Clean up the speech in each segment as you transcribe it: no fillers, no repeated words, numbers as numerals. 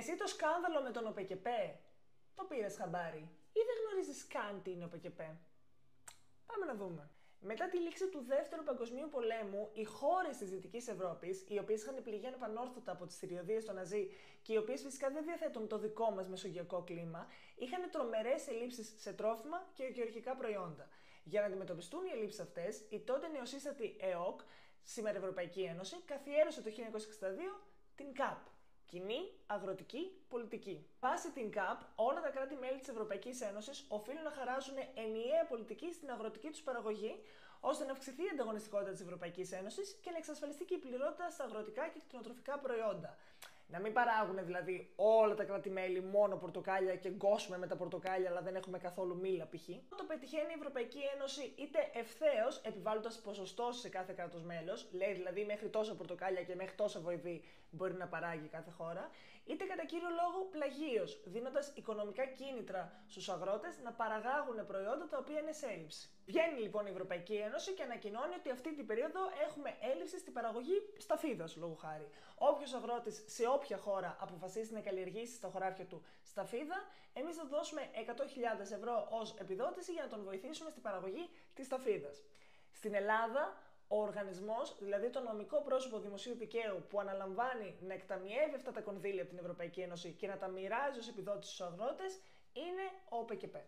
Εσύ το σκάνδαλο με τον ΟΠΕΚΕΠΕ το πήρες χαμπάρι ή δεν γνωρίζεις καν τι είναι ΟΠΕΚΕΠΕ? Πάμε να δούμε. Μετά τη λήξη του Δεύτερου Παγκοσμίου Πολέμου, οι χώρες της Δυτικής Ευρώπης, οι οποίες είχαν πληγεί ανεπανόρθωτα από τις θηριωδίες των Ναζί και οι οποίες φυσικά δεν διαθέτουν το δικό μας μεσογειακό κλίμα, είχαν τρομερές ελλείψεις σε τρόφιμα και γεωργικά προϊόντα. Για να αντιμετωπιστούν οι ελλείψεις αυτές, η τότε νεοσύστατη ΕΟΚ, σήμερα Ευρωπαϊκή Ένωση, καθιέρωσε το 1962 την ΚΑΠ. Κοινή Αγροτική Πολιτική. Βάσει την ΚΑΠ, όλα τα κράτη-μέλη της Ευρωπαϊκής Ένωσης οφείλουν να χαράζουν ενιαία πολιτική στην αγροτική τους παραγωγή, ώστε να αυξηθεί η ανταγωνιστικότητα της Ευρωπαϊκής Ένωσης και να εξασφαλιστεί και η πληρότητα στα αγροτικά και κτηνοτροφικά προϊόντα. Να μην παράγουν δηλαδή όλα τα κράτη-μέλη μόνο πορτοκάλια και γκώσουμε με τα πορτοκάλια, αλλά δεν έχουμε καθόλου μήλα π.χ. Το πετυχαίνει η Ευρωπαϊκή Ένωση είτε ευθέως, επιβάλλοντας ποσοστώσεις σε κάθε κράτος μέλος, λέει δηλαδή μέχρι τόσα πορτοκάλια και μέχρι τόσα βοηδή μπορεί να παράγει κάθε χώρα, είτε κατά κύριο λόγο πλαγίως, δίνοντας οικονομικά κίνητρα στους αγρότες να παραγάγουν προϊόντα τα οποία είναι σε έλλειψη. Βγαίνει λοιπόν η Ευρωπαϊκή Ένωση και ανακοινώνει ότι αυτή την περίοδο έχουμε έλλειψη στην παραγωγή σταφίδας, λόγου χάρη. Όποιος αγρότης σε όποια χώρα αποφασίσει να καλλιεργήσει στα χωράφια του σταφίδα, εμείς θα δώσουμε 100.000 ευρώ ως επιδότηση για να τον βοηθήσουμε στην παραγωγή της σταφίδας. Στην Ελλάδα, ο οργανισμός, δηλαδή το νομικό πρόσωπο δημοσίου δικαίου που αναλαμβάνει να εκταμιεύει αυτά τα κονδύλια από την Ευρωπαϊκή Ένωση και να τα μοιράζει ως επιδότηση στους αγρότες, είναι ο ΟΠΕΚΕΠΕ.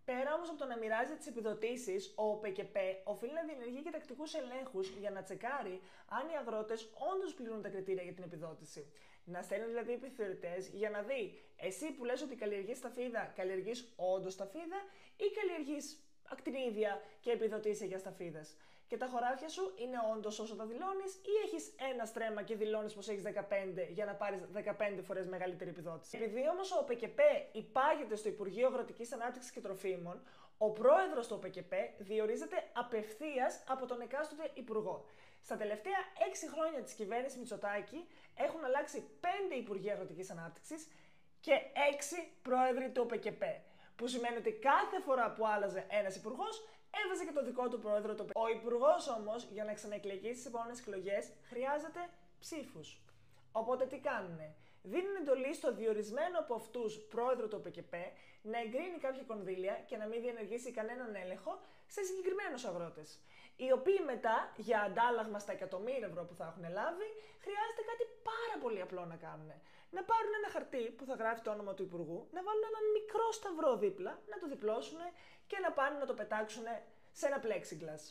Πέρα όμως από το να μοιράζει τις επιδοτήσεις, ο ΟΠΕΚΕΠΕ οφείλει να διενεργεί και τακτικούς ελέγχους για να τσεκάρει αν οι αγρότες όντως πληρούν τα κριτήρια για την επιδότηση. Να στέλνει δηλαδή επιθεωρητές για να δει, εσύ που λες ότι καλλιεργείς σταφίδα, καλλιεργείς όντως σταφίδα ή καλλιεργείς ακτινίδια και επιδοτήσει για σταφίδες. Και τα χωράφια σου είναι όντως όσο τα δηλώνεις ή έχεις ένα στρέμμα και δηλώνεις πως έχεις 15 για να πάρεις 15 φορές μεγαλύτερη επιδότηση. Επειδή όμως ο ΟΠΕΚΕΠΕ υπάγεται στο Υπουργείο Αγροτικής Ανάπτυξης και Τροφίμων, ο πρόεδρος του ΟΠΕΚΕΠΕ διορίζεται απευθείας από τον εκάστοτε υπουργό. Στα τελευταία 6 χρόνια της κυβέρνησης Μητσοτάκη έχουν αλλάξει 5 Υπουργοί Αγροτικής Ανάπτυξης και 6 πρόεδροι του ΟΠΕΚΕΠΕ. Που σημαίνει ότι κάθε φορά που άλλαζε ένας υπουργός, έβαζε και το δικό του πρόεδρο το Ο υπουργός όμως, για να ξαναεκλεγεί στις επόμενες εκλογές, χρειάζεται ψήφους. Οπότε τι κάνουνε? Δίνουν εντολή στο διορισμένο από αυτούς πρόεδρο του ΟΠΕΚΕΠΕ να εγκρίνει κάποια κονδύλια και να μην διενεργήσει κανέναν έλεγχο σε συγκεκριμένους αγρότες. Οι οποίοι μετά, για αντάλλαγμα στα εκατομμύρια ευρώ που θα έχουν λάβει, χρειάζεται κάτι πάρα πολύ απλό να κάνουν. Να πάρουν ένα χαρτί που θα γράφει το όνομα του υπουργού, να βάλουν έναν μικρό σταυρό δίπλα, να το διπλώσουν και να πάνε να το πετάξουν σε ένα plexiglass.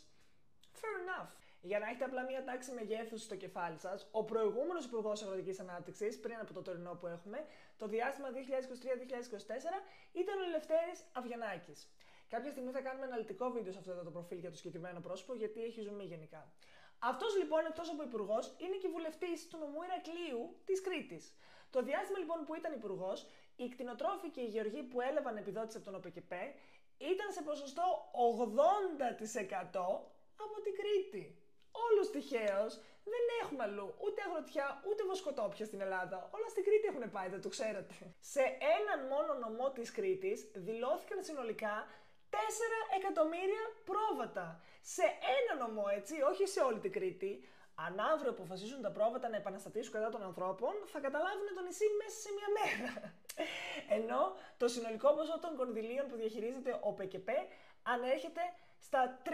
Fair enough. Για να έχετε απλά μία τάξη μεγέθους στο κεφάλι σας, ο προηγούμενος Υπουργός Αγροτικής Ανάπτυξης, πριν από το τωρινό που έχουμε, το διάστημα 2023-2024, ήταν ο Ελευθέρης Αβγιανάκης. Κάποια στιγμή θα κάνουμε αναλυτικό βίντεο σε αυτό το προφίλ για το συγκεκριμένο πρόσωπο, γιατί έχει ζουμί γενικά. Αυτός λοιπόν, εκτός από υπουργός, είναι και βουλευτής του νομού Ηρακλείου της Κρήτης. Το διάστημα λοιπόν που ήταν υπουργός, οι κτηνοτρόφοι και οι γεωργοί που έλαβαν επιδότηση από τον ΟΠΕΚΕΠΕ ήταν σε ποσοστό 80% από την Κρήτη. Όλους τυχαίως, δεν έχουμε αλλού ούτε αγροτιά ούτε βοσκοτόπια στην Ελλάδα. Όλα στην Κρήτη έχουν πάει, δεν το ξέρατε. Σε έναν μόνο νομό της Κρήτης δηλώθηκαν συνολικά 4 εκατομμύρια πρόβατα. Σε ένα νομό, έτσι, όχι σε όλη την Κρήτη. Αν αύριο αποφασίσουν τα πρόβατα να επαναστατήσουν κατά των ανθρώπων, θα καταλάβουν το νησί μέσα σε μια μέρα. Ενώ το συνολικό ποσό των κονδυλίων που διαχειρίζεται ο ΟΠΕΚΕΠΕ ανέρχεται στα 3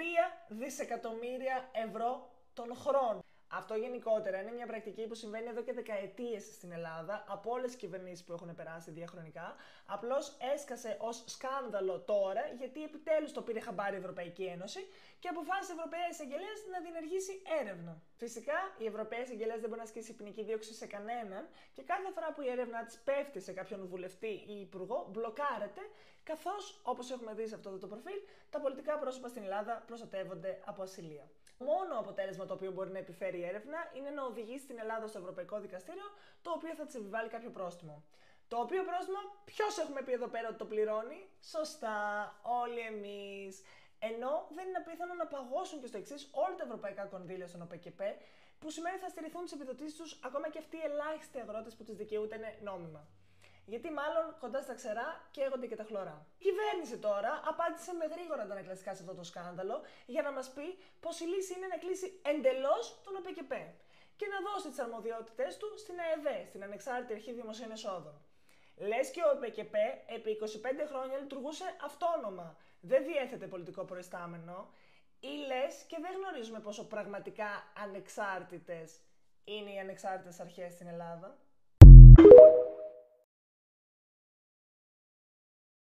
δισεκατομμύρια ευρώ τον χρόνο. Αυτό γενικότερα είναι μια πρακτική που συμβαίνει εδώ και δεκαετίες στην Ελλάδα, από όλες τις κυβερνήσεις που έχουν περάσει διαχρονικά. Απλώς έσκασε ως σκάνδαλο τώρα, γιατί επιτέλους το πήρε χαμπάρι η Ευρωπαϊκή Ένωση και αποφάσισε η Ευρωπαία Εισαγγελέας να διενεργήσει έρευνα. Φυσικά, η Ευρωπαία Εισαγγελέας δεν μπορεί να ασκήσει ποινική δίωξη σε κανέναν και κάθε φορά που η έρευνά της πέφτει σε κάποιον βουλευτή ή υπουργό, μπλοκάρεται, καθώς, όπως έχουμε δει σε αυτό το προφίλ, τα πολιτικά πρόσωπα στην Ελλάδα προστατεύονται από ασυλία. Μόνο αποτέλεσμα το οποίο μπορεί να επιφέρει η έρευνα είναι να οδηγήσει την Ελλάδα στο Ευρωπαϊκό Δικαστήριο, το οποίο θα της επιβάλλει κάποιο πρόστιμο. Το οποίο πρόστιμο, ποιος έχουμε πει εδώ πέρα ότι το πληρώνει? Σωστά, όλοι εμείς. Ενώ δεν είναι απίθανο να παγώσουν και στο εξής όλα τα ευρωπαϊκά κονδύλια στον ΟΠΕΚΕΠΕ, που σημαίνει θα στηριχθούν τις επιδοτήσεις τους ακόμα και αυτοί οι ελάχιστοι αγρότες που τις δικαιούται νόμιμα. Γιατί μάλλον κοντά στα ξερά καίγονται και τα χλωρά. Η κυβέρνηση τώρα απάντησε με γρήγορα αντανακλαστικά σε αυτό το σκάνδαλο για να μας πει πως η λύση είναι να κλείσει εντελώς τον ΟΠΕΚΕΠΕ. και να δώσει τις αρμοδιότητες του στην ΑΕΔ, στην Ανεξάρτητη Αρχή Δημοσίων Εσόδων. Λες και ο ΕΠΚΠ επί 25 χρόνια λειτουργούσε αυτόνομα, δεν διέθετε πολιτικό προϊστάμενο, ή λες και δεν γνωρίζουμε πόσο πραγματικά ανεξάρτητες είναι οι ανεξάρτητες αρχές στην Ελλάδα.